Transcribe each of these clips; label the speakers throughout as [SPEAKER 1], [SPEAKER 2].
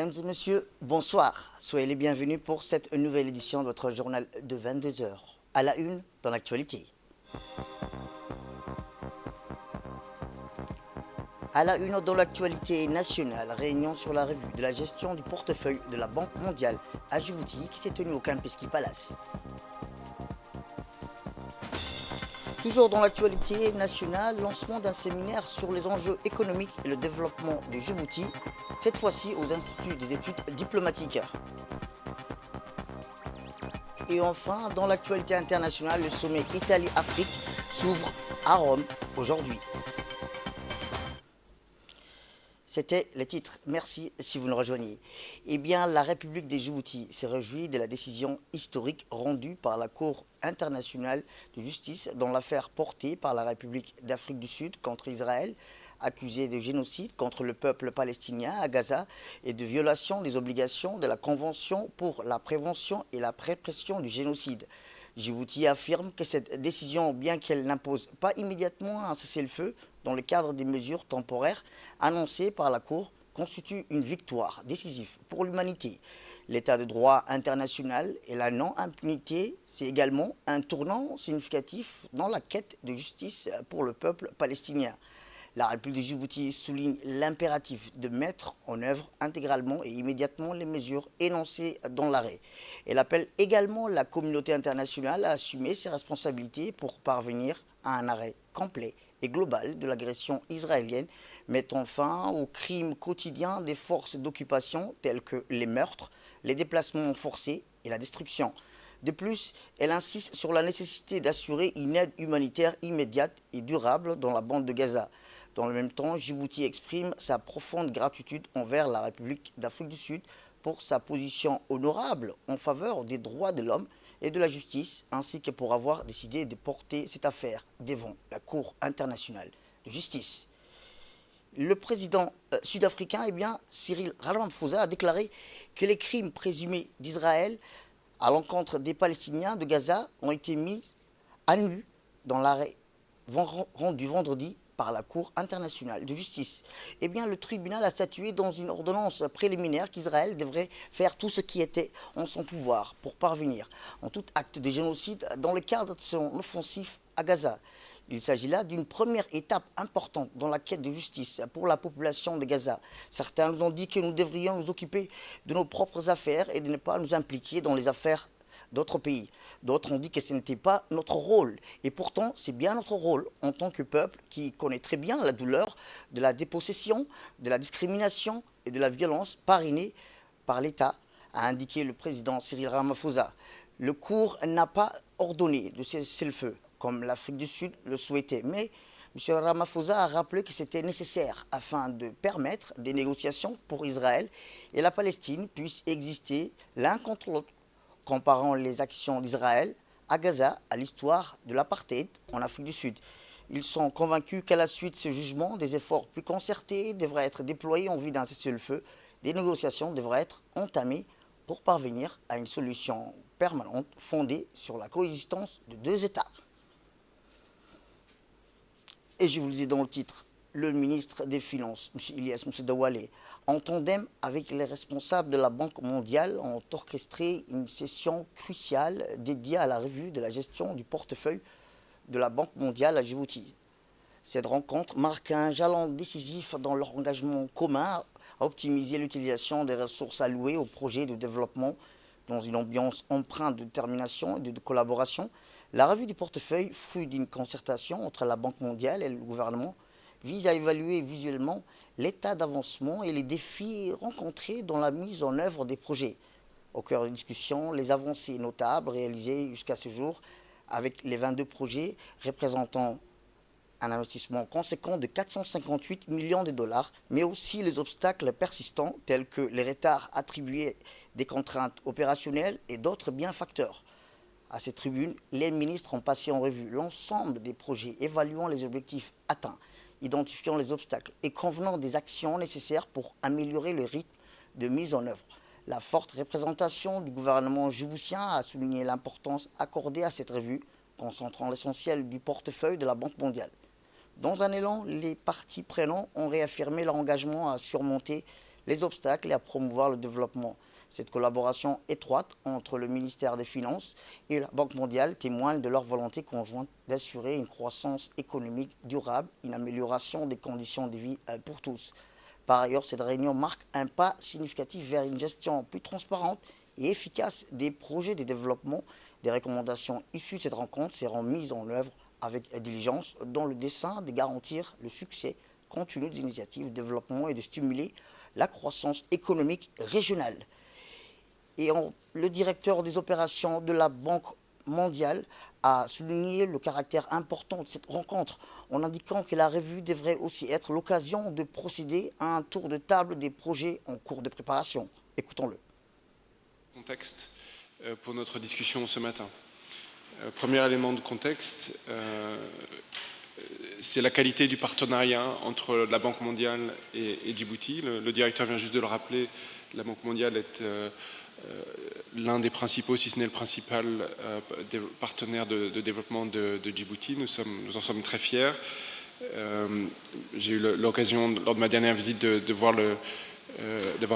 [SPEAKER 1] Mesdames et messieurs, bonsoir. Soyez les bienvenus pour cette nouvelle édition de votre journal de 22 heures. À la une, dans l'actualité. À la une, dans l'actualité nationale, réunion sur la revue de la gestion du portefeuille de la Banque mondiale à Djibouti qui s'est tenue au Campeski Palace. Toujours dans l'actualité nationale, lancement d'un séminaire sur les enjeux économiques et le développement de Djibouti, cette fois-ci aux instituts des études diplomatiques. Et enfin, dans l'actualité internationale, le sommet Italie-Afrique s'ouvre à Rome aujourd'hui. C'était le titre. Merci si vous nous rejoignez. Eh bien, la République de Djibouti s'est réjouie de la décision historique rendue par la Cour internationale de justice dans l'affaire portée par la République d'Afrique du Sud contre Israël, accusée de génocide contre le peuple palestinien à Gaza et de violation des obligations de la Convention pour la prévention et la répression du génocide. Djibouti affirme que cette décision, bien qu'elle n'impose pas immédiatement un cessez-le-feu dans le cadre des mesures temporaires annoncées par la Cour, constitue une victoire décisive pour l'humanité. L'état de droit international et la non-impunité, c'est également un tournant significatif dans la quête de justice pour le peuple palestinien. La République de Djibouti souligne l'impératif de mettre en œuvre intégralement et immédiatement les mesures énoncées dans l'arrêt. Elle appelle également la communauté internationale à assumer ses responsabilités pour parvenir à un arrêt complet et global de l'agression israélienne, mettant fin aux crimes quotidiens des forces d'occupation tels que les meurtres, les déplacements forcés et la destruction. De plus, elle insiste sur la nécessité d'assurer une aide humanitaire immédiate et durable dans la bande de Gaza. Dans le même temps, Djibouti exprime sa profonde gratitude envers la République d'Afrique du Sud pour sa position honorable en faveur des droits de l'homme et de la justice, ainsi que pour avoir décidé de porter cette affaire devant la Cour internationale de justice. Le président sud-africain, Cyril Ramaphosa, a déclaré que les crimes présumés d'Israël à l'encontre des Palestiniens de Gaza ont été mis à nu dans l'arrêt rendu vendredi par la Cour internationale de justice. Le tribunal a statué dans une ordonnance préliminaire qu'Israël devrait faire tout ce qui était en son pouvoir pour parvenir en tout acte de génocide dans le cadre de son offensive à Gaza. Il s'agit là d'une première étape importante dans la quête de justice pour la population de Gaza. Certains nous ont dit que nous devrions nous occuper de nos propres affaires et de ne pas nous impliquer dans les affaires d'autres pays. D'autres ont dit que ce n'était pas notre rôle. Et pourtant, c'est bien notre rôle en tant que peuple qui connaît très bien la douleur de la dépossession, de la discrimination et de la violence parrainée par l'État, a indiqué le président Cyril Ramaphosa. Le cours n'a pas ordonné de cessez-le-feu, comme l'Afrique du Sud le souhaitait. Mais M. Ramaphosa a rappelé que c'était nécessaire afin de permettre des négociations pour Israël et la Palestine puissent exister l'un contre l'autre, comparant les actions d'Israël à Gaza à l'histoire de l'apartheid en Afrique du Sud. Ils sont convaincus qu'à la suite de ce jugement, des efforts plus concertés devraient être déployés en vue d'un cessez-le-feu. Des négociations devraient être entamées pour parvenir à une solution permanente fondée sur la coexistence de deux États. Et je vous le dis dans le titre, le ministre des Finances, M. Ilyas Moussa-Dawale, en tandem avec les responsables de la Banque mondiale, ont orchestré une session cruciale dédiée à la revue de la gestion du portefeuille de la Banque mondiale à Djibouti. Cette rencontre marque un jalon décisif dans leur engagement commun à optimiser l'utilisation des ressources allouées aux projets de développement dans une ambiance empreinte de détermination et de collaboration. La revue du portefeuille, fruit d'une concertation entre la Banque mondiale et le gouvernement, vise à évaluer visuellement l'état d'avancement et les défis rencontrés dans la mise en œuvre des projets. Au cœur des discussions, les avancées notables réalisées jusqu'à ce jour avec les 22 projets représentant un investissement conséquent de 458 millions de dollars, mais aussi les obstacles persistants tels que les retards attribués des contraintes opérationnelles et d'autres bienfaiteurs. À cette tribune, les ministres ont passé en revue l'ensemble des projets, évaluant les objectifs atteints, identifiant les obstacles et convenant des actions nécessaires pour améliorer le rythme de mise en œuvre. La forte représentation du gouvernement djiboutien a souligné l'importance accordée à cette revue, concentrant l'essentiel du portefeuille de la Banque mondiale. Dans un élan, les parties prenantes ont réaffirmé leur engagement à surmonter les obstacles et à promouvoir le développement. Cette collaboration étroite entre le ministère des Finances et la Banque mondiale témoigne de leur volonté conjointe d'assurer une croissance économique durable, une amélioration des conditions de vie pour tous. Par ailleurs, cette réunion marque un pas significatif vers une gestion plus transparente et efficace des projets de développement. Des recommandations issues de cette rencontre seront mises en œuvre avec diligence dans le dessein de garantir le succès continu des initiatives de développement et de stimuler la croissance économique régionale. Et le directeur des opérations de la Banque mondiale a souligné le caractère important de cette rencontre en indiquant que la revue devrait aussi être l'occasion de procéder à un tour de table des projets en cours de préparation. Écoutons-le.
[SPEAKER 2] Contexte pour notre discussion ce matin. Premier élément de contexte, c'est la qualité du partenariat entre la Banque mondiale et Djibouti. Le directeur vient juste de le rappeler, la Banque mondiale est l'un des principaux, si ce n'est le principal partenaire de développement de Djibouti. Nous en sommes très fiers. J'ai eu l'occasion, lors de ma dernière visite, d'avoir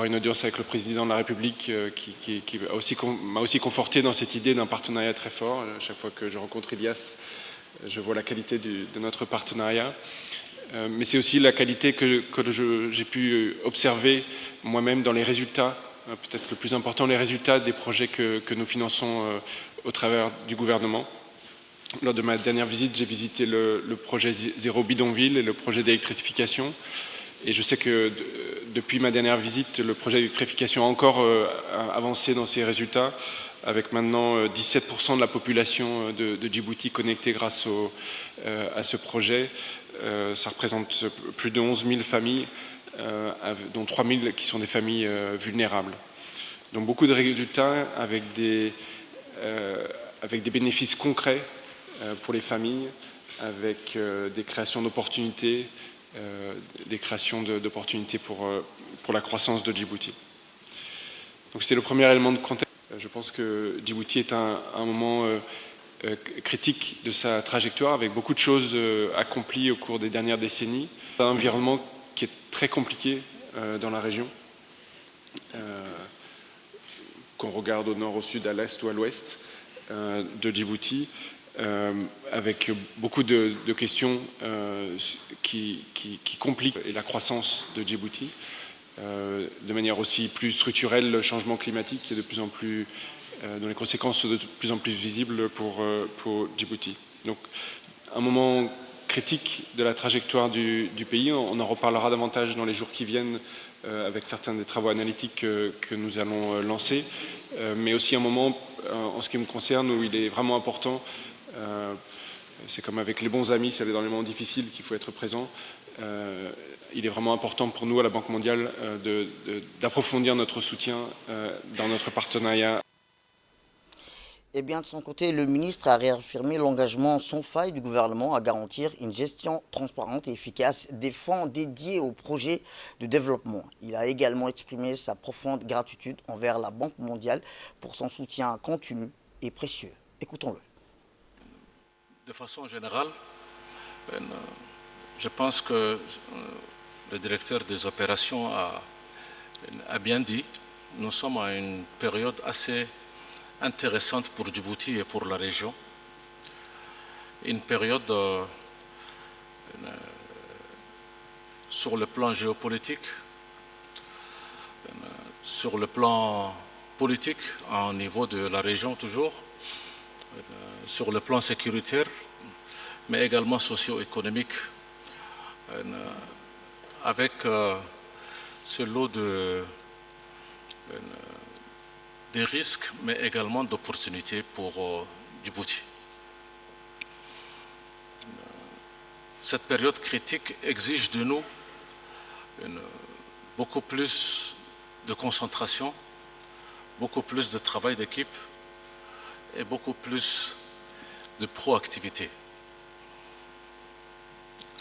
[SPEAKER 2] une audience avec le président de la République qui m'a aussi conforté dans cette idée d'un partenariat très fort. À chaque fois que je rencontre Ilyas, je vois la qualité de notre partenariat. Mais c'est aussi la qualité que j'ai pu observer moi-même dans les résultats, peut-être le plus important, les résultats des projets que nous finançons au travers du gouvernement. Lors de ma dernière visite, j'ai visité le projet Zéro Bidonville et le projet d'électrification. Et je sais que depuis ma dernière visite, le projet d'électrification a encore avancé dans ses résultats, avec maintenant 17% de la population de Djibouti connectée grâce à ce projet. Ça représente plus de 11 000 familles, dont 3 000 qui sont des familles vulnérables. Donc beaucoup de résultats avec des bénéfices concrets pour les familles, avec des créations d'opportunités, pour la croissance de Djibouti. Donc c'était le premier élément de contexte. Je pense que Djibouti est un moment critique de sa trajectoire, avec beaucoup de choses accomplies au cours des dernières décennies. Un environnement qui est très compliqué dans la région, qu'on regarde au nord, au sud, à l'est ou à l'ouest de Djibouti, avec beaucoup de questions qui compliquent la croissance de Djibouti. De manière aussi plus structurelle, le changement climatique qui est de plus en plus, dont les conséquences sont de plus en plus visibles pour Djibouti. Donc un moment critique de la trajectoire du pays, on en reparlera davantage dans les jours qui viennent avec certains des travaux analytiques que nous allons lancer, mais aussi un moment, en ce qui me concerne, où il est vraiment important, c'est comme avec les bons amis, c'est dans les moments difficiles qu'il faut être présent. Il est vraiment important pour nous à la Banque mondiale d'approfondir notre soutien dans notre partenariat.
[SPEAKER 1] Eh bien, de son côté, le ministre a réaffirmé l'engagement sans faille du gouvernement à garantir une gestion transparente et efficace des fonds dédiés aux projets de développement. Il a également exprimé sa profonde gratitude envers la Banque mondiale pour son soutien continu et précieux. Écoutons-le.
[SPEAKER 3] De façon générale, je pense que le directeur des opérations a bien dit, nous sommes à une période assez intéressante pour Djibouti et pour la région. Une période sur le plan géopolitique, sur le plan politique, au niveau de la région toujours, sur le plan sécuritaire, mais également socio-économique, avec ce lot des risques, mais également d'opportunités pour Djibouti. Cette période critique exige de nous beaucoup plus de concentration, beaucoup plus de travail d'équipe et beaucoup plus de proactivité.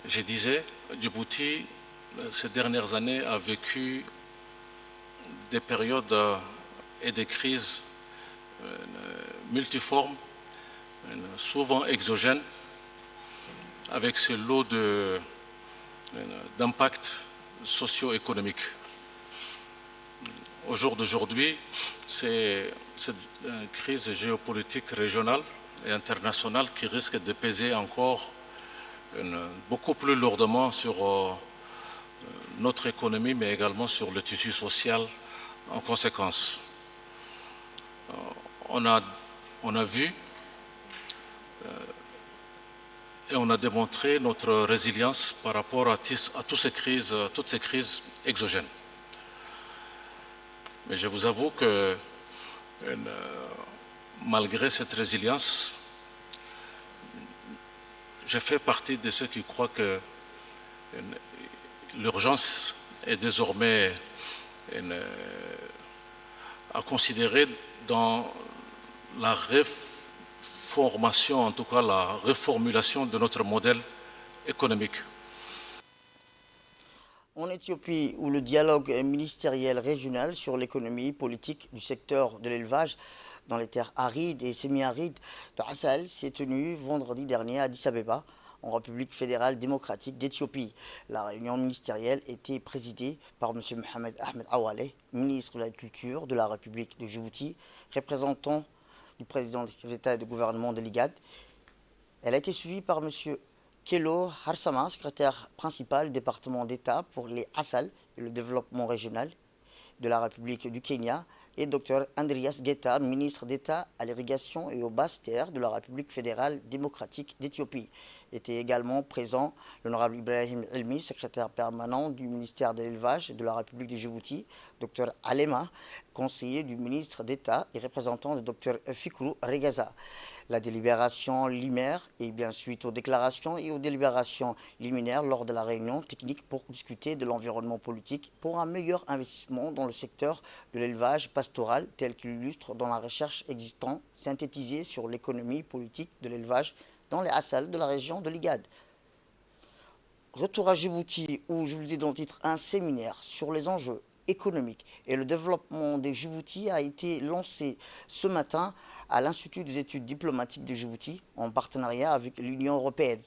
[SPEAKER 3] Je disais, Djibouti, ces dernières années, a vécu des périodes et des crises multiformes, souvent exogènes, avec ce lot d'impacts socio-économiques. au jour d'aujourd'hui, c'est cette crise géopolitique régionale et internationale qui risque de peser encore beaucoup plus lourdement sur notre économie, mais également sur le tissu social en conséquence. On a vu et on a démontré notre résilience par rapport à toutes ces crises exogènes. Mais je vous avoue que malgré cette résilience, je fais partie de ceux qui croient que l'urgence est désormais à considérer dans la réformation, en tout cas la reformulation de notre modèle économique.
[SPEAKER 1] En Éthiopie, où le dialogue ministériel régional sur l'économie politique du secteur de l'élevage dans les terres arides et semi-arides de Assal s'est tenu vendredi dernier à Addis Abeba, en République fédérale démocratique d'Éthiopie. La réunion ministérielle était présidée par M. Mohamed Ahmed Awale, ministre de la Culture de la République de Djibouti, représentant du président de l'État et du gouvernement de l'IGAD. Elle a été suivie par M. Kelo Harsama, secrétaire principal du département d'État pour les Assal et le développement régional de la République du Kenya, et Dr Andreas Geta, ministre d'État à l'irrigation et aux basses terres de la République fédérale démocratique d'Éthiopie. Était également présent l'honorable Ibrahim Elmi, secrétaire permanent du ministère de l'élevage de la République de Djibouti, Dr Alema, conseiller du ministre d'État et représentant de Dr Fikru Regaza. La délibération liminaire est bien suite aux déclarations et aux délibérations liminaires lors de la réunion technique pour discuter de l'environnement politique pour un meilleur investissement dans le secteur de l'élevage pastoral tel qu'il illustre dans la recherche existante synthétisée sur l'économie politique de l'élevage dans les Assal de la région de l'Igad. Retour à Djibouti où je vous dis dans le titre un séminaire sur les enjeux économiques et le développement des Djibouti a été lancé ce matin à l'Institut des études diplomatiques de Djibouti en partenariat avec l'Union européenne.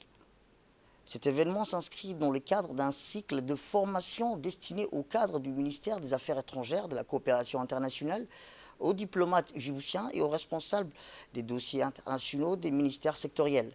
[SPEAKER 1] Cet événement s'inscrit dans le cadre d'un cycle de formation destiné au cadre du ministère des Affaires étrangères, de la coopération internationale, aux diplomates djiboutiens et aux responsables des dossiers internationaux des ministères sectoriels.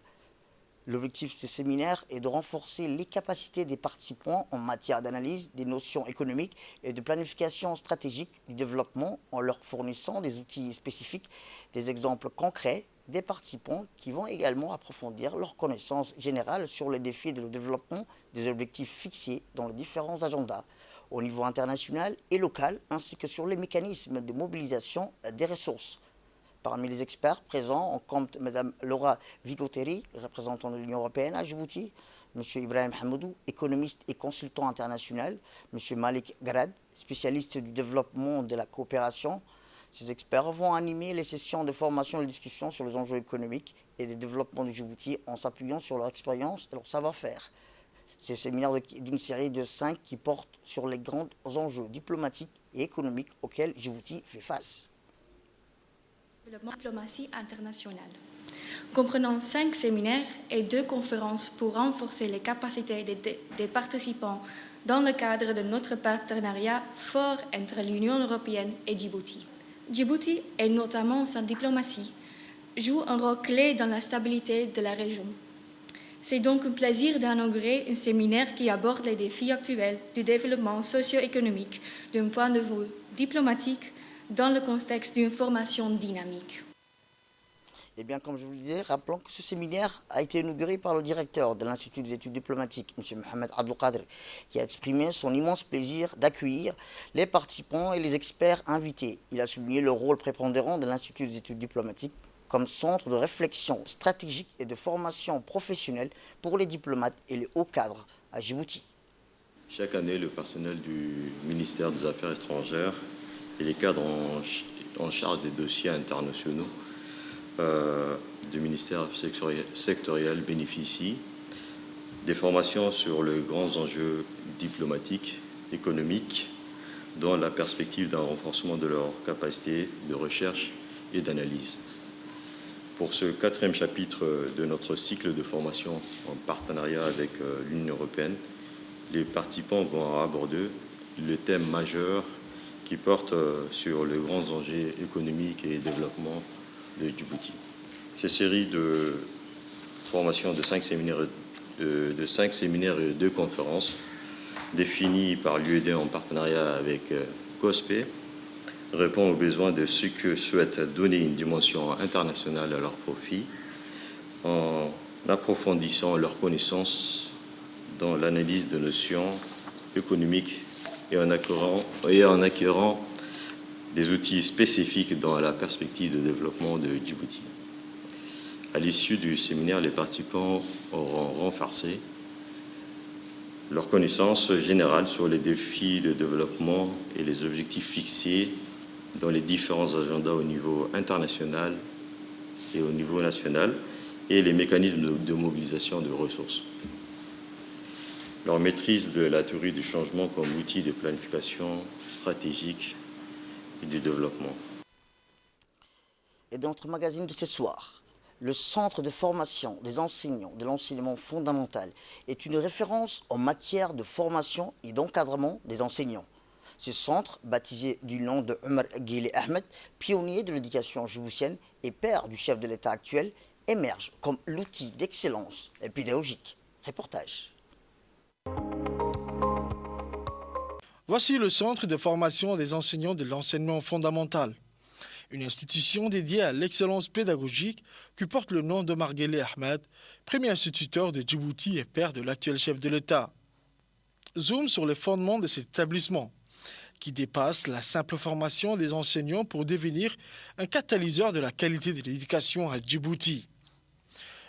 [SPEAKER 1] L'objectif de ce séminaire est de renforcer les capacités des participants en matière d'analyse des notions économiques et de planification stratégique du développement en leur fournissant des outils spécifiques, des exemples concrets des participants qui vont également approfondir leurs connaissances générales sur les défis de développement des objectifs fixés dans les différents agendas au niveau international et local ainsi que sur les mécanismes de mobilisation des ressources. Parmi les experts présents, on compte Mme Laura Vigoteri, représentante de l'Union européenne à Djibouti, M. Ibrahim Hamoudou, économiste et consultant international, M. Malik Garad, spécialiste du développement de la coopération. Ces experts vont animer les sessions de formation et de discussion sur les enjeux économiques et de développement du Djibouti en s'appuyant sur leur expérience et leur savoir-faire. C'est un séminaire d'une série de 5 qui porte sur les grands enjeux diplomatiques et économiques auxquels Djibouti fait face.
[SPEAKER 4] Diplomatie internationale, comprenant 5 séminaires et 2 conférences pour renforcer les capacités des participants dans le cadre de notre partenariat fort entre l'Union européenne et Djibouti. Djibouti, et notamment sa diplomatie, joue un rôle clé dans la stabilité de la région. C'est donc un plaisir d'inaugurer un séminaire qui aborde les défis actuels du développement socio-économique d'un point de vue diplomatique, dans le contexte d'une formation dynamique.
[SPEAKER 1] Eh bien, comme je vous le disais, rappelons que ce séminaire a été inauguré par le directeur de l'Institut des études diplomatiques, M. Mohamed Abdelkader, qui a exprimé son immense plaisir d'accueillir les participants et les experts invités. Il a souligné le rôle prépondérant de l'Institut des études diplomatiques comme centre de réflexion stratégique et de formation professionnelle pour les diplomates et les hauts cadres à Djibouti.
[SPEAKER 5] Chaque année, le personnel du ministère des Affaires étrangères et les cadres en charge des dossiers internationaux du ministère sectoriel bénéficient des formations sur les grands enjeux diplomatiques, économiques, dans la perspective d'un renforcement de leurs capacités de recherche et d'analyse. Pour ce 4e chapitre de notre cycle de formation en partenariat avec l'Union européenne, les participants vont aborder le thème majeur qui porte sur les grands enjeux économiques et développement de Djibouti. Ces séries de formations de 5 séminaires et 2 conférences définies par l'UED en partenariat avec COSPE répond aux besoins de ceux qui souhaitent donner une dimension internationale à leur profit en approfondissant leurs connaissances dans l'analyse de notions économiques et en acquérant des outils spécifiques dans la perspective de développement de Djibouti. À l'issue du séminaire, les participants auront renforcé leurs connaissances générales sur les défis de développement et les objectifs fixés dans les différents agendas au niveau international et au niveau national et les mécanismes de mobilisation de ressources. Leur maîtrise de la théorie du changement comme outil de planification stratégique et du développement.
[SPEAKER 1] Et dans notre magazine de ce soir, le Centre de formation des enseignants de l'enseignement fondamental est une référence en matière de formation et d'encadrement des enseignants. Ce centre, baptisé du nom de Omar Guile Ahmed, pionnier de l'éducation djiboutienne et père du chef de l'État actuel, émerge comme l'outil d'excellence pédagogique. Reportage.
[SPEAKER 6] Voici le Centre de formation des enseignants de l'enseignement fondamental, une institution dédiée à l'excellence pédagogique qui porte le nom de Omar Guile Ahmed, premier instituteur de Djibouti et père de l'actuel chef de l'État. Zoom sur les fondements de cet établissement, qui dépasse la simple formation des enseignants pour devenir un catalyseur de la qualité de l'éducation à Djibouti.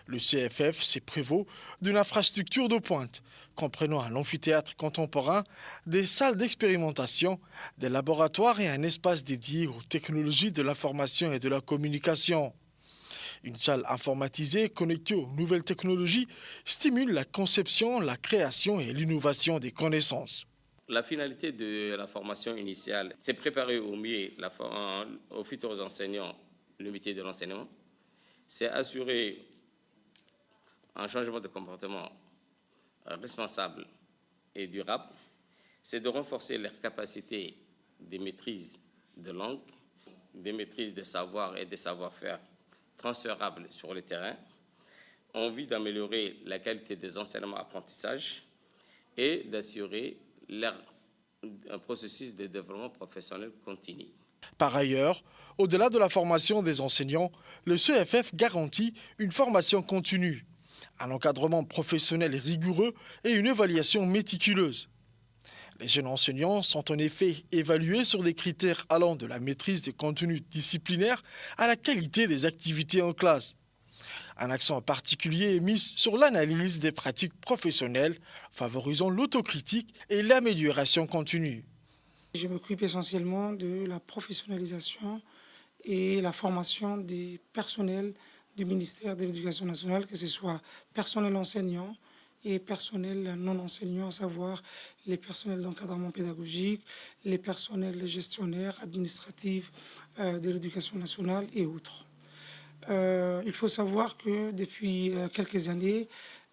[SPEAKER 6] Le CFF s'est prévaut d'une infrastructure de pointe, comprenant un amphithéâtre contemporain, des salles d'expérimentation, des laboratoires et un espace dédié aux technologies de l'information et de la communication. Une salle informatisée connectée aux nouvelles technologies stimule la conception, la création et l'innovation des connaissances.
[SPEAKER 7] La finalité de la formation initiale, c'est préparer au mieux aux futurs enseignants le métier de l'enseignement. C'est assurer un changement de comportement responsable et durable. C'est de renforcer leurs capacités de maîtrise de langue, de maîtrise des savoirs et des savoir-faire transférables sur le terrain, en vue d'améliorer la qualité des enseignements-apprentissages et d'assurer un processus de développement professionnel continu.
[SPEAKER 6] Par ailleurs, au-delà de la formation des enseignants, le CFF garantit une formation continue, un encadrement professionnel rigoureux et une évaluation méticuleuse. Les jeunes enseignants sont en effet évalués sur des critères allant de la maîtrise des contenus disciplinaires à la qualité des activités en classe. Un accent particulier est mis sur l'analyse des pratiques professionnelles, favorisant l'autocritique et l'amélioration continue.
[SPEAKER 8] Je m'occupe essentiellement de la professionnalisation et la formation des personnels du ministère de l'Éducation nationale, que ce soit personnel enseignant et personnel non enseignant, à savoir les personnels d'encadrement pédagogique, les personnels gestionnaires, administratifs de l'Éducation nationale et autres. Il faut savoir que depuis quelques années,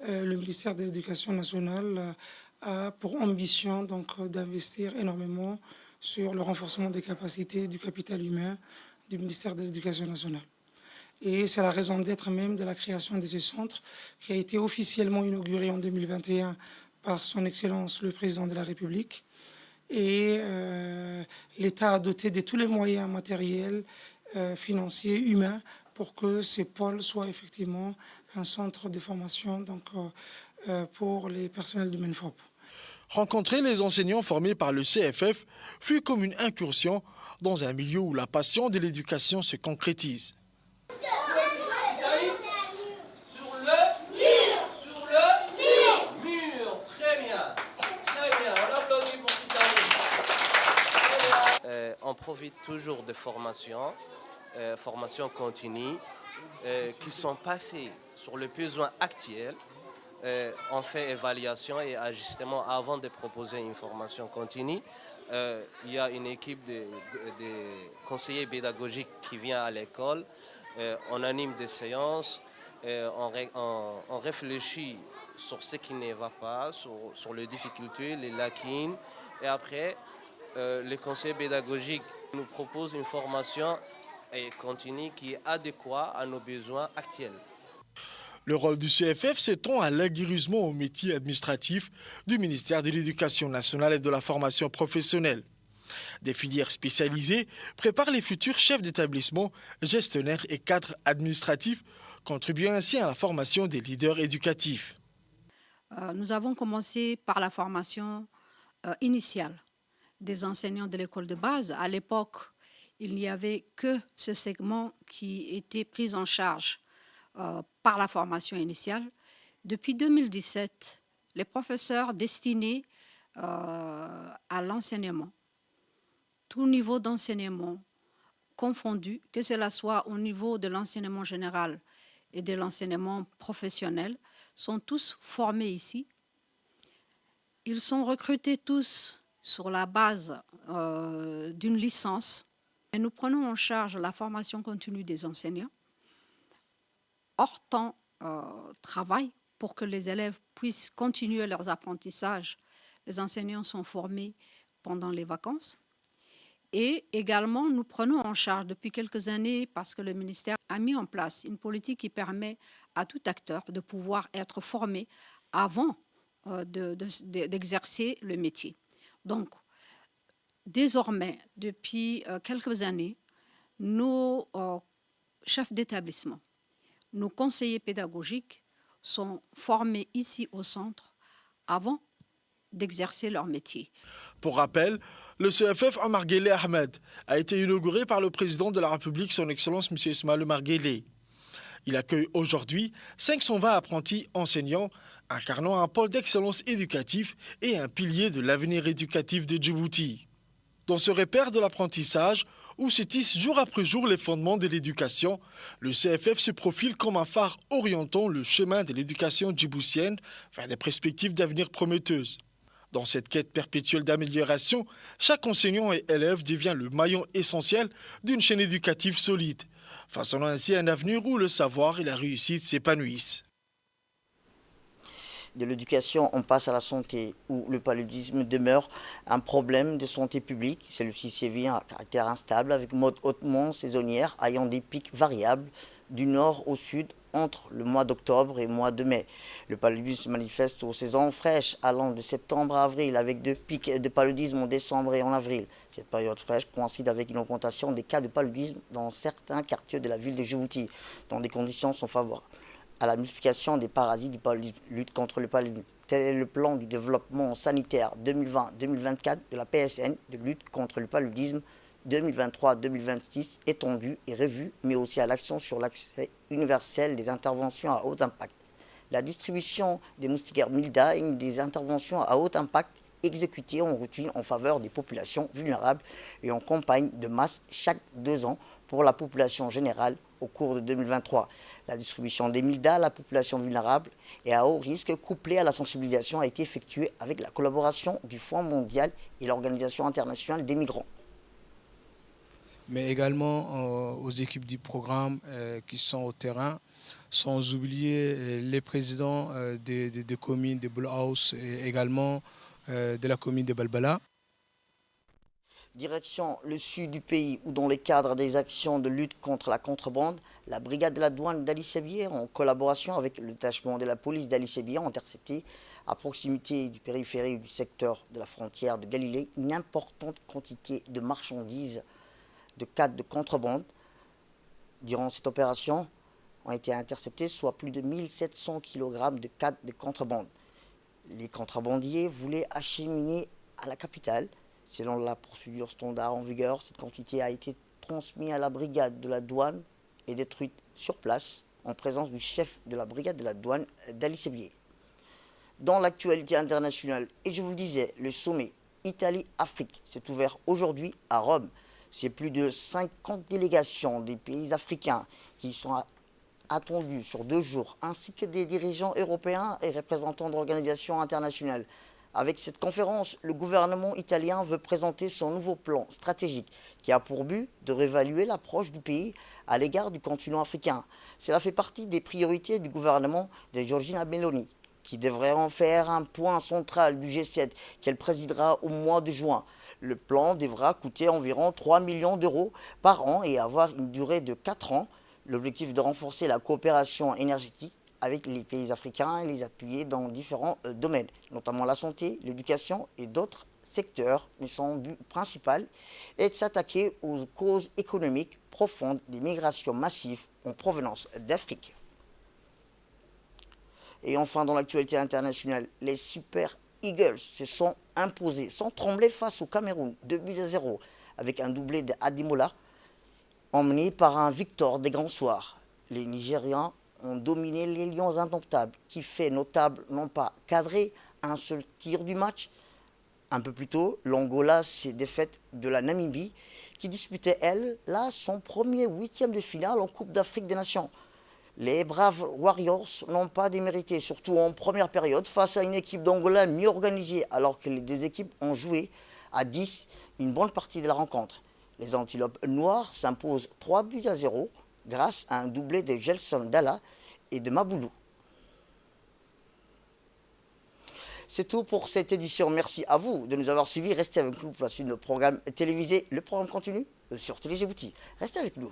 [SPEAKER 8] le ministère de l'Éducation nationale a pour ambition d'investir énormément sur le renforcement des capacités du capital humain du ministère de l'Éducation nationale. Et c'est la raison d'être même de la création de ce centre qui a été officiellement inauguré en 2021 par son Excellence le Président de la République. Et l'État a doté de tous les moyens matériels, financiers, humains pour que ce pôle soit effectivement un centre de formation pour les personnels du MENFOP.
[SPEAKER 6] Rencontrer les enseignants formés par le CFF fut comme une incursion dans un milieu où la passion de l'éducation se concrétise.
[SPEAKER 9] On profite toujours de formations continues qui sont passées sur le besoin actuel. On fait évaluation et ajustement avant de proposer une formation continue. Il y a une équipe de conseillers pédagogiques qui vient à l'école. On anime des séances, on réfléchit sur ce qui ne va pas, sur les difficultés, les lacunes. Et après, les conseillers pédagogiques nous proposent une formation continue qui est adéquate à nos besoins actuels.
[SPEAKER 6] Le rôle du CFF s'étend à l'aguerrissement au métier administratif du ministère de l'Éducation nationale et de la formation professionnelle. Des filières spécialisées préparent les futurs chefs d'établissement, gestionnaires et cadres administratifs, contribuant ainsi à la formation des leaders éducatifs.
[SPEAKER 10] Nous avons commencé par la formation initiale des enseignants de l'école de base. À l'époque, il n'y avait que ce segment qui était pris en charge par la formation initiale. Depuis 2017, les professeurs destinés à l'enseignement, tout niveau d'enseignement confondu, que cela soit au niveau de l'enseignement général et de l'enseignement professionnel, sont tous formés ici. Ils sont recrutés tous sur la base d'une licence. Et nous prenons en charge la formation continue des enseignants hors temps travail pour que les élèves puissent continuer leurs apprentissages. Les enseignants sont formés pendant les vacances. Et également, nous prenons en charge depuis quelques années, parce que le ministère a mis en place une politique qui permet à tout acteur de pouvoir être formé avant d'exercer le métier. Donc, désormais, depuis quelques années, nos chefs d'établissement, nos conseillers pédagogiques sont formés ici au centre avant d'exercer leur métier.
[SPEAKER 6] Pour rappel, le CFF à Marguelé Ahmed a été inauguré par le président de la République, son Excellence M. Ismaël Marguelé. Il accueille aujourd'hui 520 apprentis enseignants incarnant un pôle d'excellence éducatif et un pilier de l'avenir éducatif de Djibouti. Dans ce repère de l'apprentissage, où se tissent jour après jour les fondements de l'éducation, le CFF se profile comme un phare orientant le chemin de l'éducation djiboutienne vers des perspectives d'avenir prometteuses. Dans cette quête perpétuelle d'amélioration, chaque enseignant et élève devient le maillon essentiel d'une chaîne éducative solide, façonnant ainsi un avenir où le savoir et la réussite s'épanouissent.
[SPEAKER 1] De l'éducation, on passe à la santé, où le paludisme demeure un problème de santé publique. Celui-ci sévit à caractère instable, avec mode hautement saisonnière, ayant des pics variables du nord au sud entre le mois d'octobre et le mois de mai. Le paludisme se manifeste aux saisons fraîches, allant de septembre à avril, avec deux pics de paludisme en décembre et en avril. Cette période fraîche coïncide avec une augmentation des cas de paludisme dans certains quartiers de la ville de Djibouti, dont des conditions sont favorables à la multiplication des parasites du paludisme, lutte contre le paludisme. Tel est le plan du développement sanitaire 2020-2024 de la PSN de lutte contre le paludisme 2023-2026 étendu et revu, mais aussi à l'action sur l'accès universel des interventions à haut impact. La distribution des moustiquaires Milda est une des interventions à haut impact exécutées en routine en faveur des populations vulnérables et en campagne de masse chaque 2 ans pour la population générale au cours de 2023. La distribution des Milda à la population vulnérable et à haut risque, couplée à la sensibilisation, a été effectuée avec la collaboration du Fonds mondial et l'Organisation internationale des migrants.
[SPEAKER 11] Mais également aux équipes du programme qui sont au terrain, sans oublier les présidents des communes de Bullhouse et également de la commune de Balbala.
[SPEAKER 1] Direction le sud du pays, où dans le cadre des actions de lutte contre la contrebande, la brigade de la douane d'Ali Sébier, en collaboration avec le détachement de la police d'Ali Sébier, ont intercepté à proximité du périphérique du secteur de la frontière de Galilée une importante quantité de marchandises de cadres de contrebande. Durant cette opération, ont été interceptés soit plus de 1700 kg de cadres de contrebande. Les contrebandiers voulaient acheminer à la capitale. Selon la procédure standard en vigueur, cette quantité a été transmise à la brigade de la douane et détruite sur place en présence du chef de la brigade de la douane d'Ali Sébier. Dans l'actualité internationale, et je vous le disais, le sommet Italie-Afrique s'est ouvert aujourd'hui à Rome. C'est plus de 50 délégations des pays africains qui sont attendues sur 2 jours, ainsi que des dirigeants européens et représentants d'organisations internationales. Avec cette conférence, le gouvernement italien veut présenter son nouveau plan stratégique qui a pour but de réévaluer l'approche du pays à l'égard du continent africain. Cela fait partie des priorités du gouvernement de Giorgia Meloni, qui devrait en faire un point central du G7 qu'elle présidera au mois de juin. Le plan devra coûter environ 3 millions d'euros par an et avoir une durée de 4 ans. L'objectif est de renforcer la coopération énergétique avec les pays africains et les appuyer dans différents domaines, notamment la santé, l'éducation et d'autres secteurs. Mais son but principal est de s'attaquer aux causes économiques profondes des migrations massives en provenance d'Afrique. Et enfin, dans l'actualité internationale, les Super Eagles se sont imposés sans trembler face au Cameroun, 2-0, avec un doublé d'Ademola, emmené par un Victor des grands soirs. Les Nigérians ont dominé les Lions indomptables, qui fait notable non pas cadrer un seul tir du match. Un peu plus tôt, l'Angola s'est défaite de la Namibie, qui disputait, elle, là, son premier 8e de finale en Coupe d'Afrique des Nations. Les braves Warriors n'ont pas démérité, surtout en première période, face à une équipe d'Angola mieux organisée, alors que les deux équipes ont joué à 10 une bonne partie de la rencontre. Les Antilopes noires s'imposent 3-0 grâce à un doublé de Gelson Dalla et de Maboulou. C'est tout pour cette édition. Merci à vous de nous avoir suivis. Restez avec nous pour la suite de nos programmes télévisés. Le programme continue sur Télé Djibouti. Restez avec nous.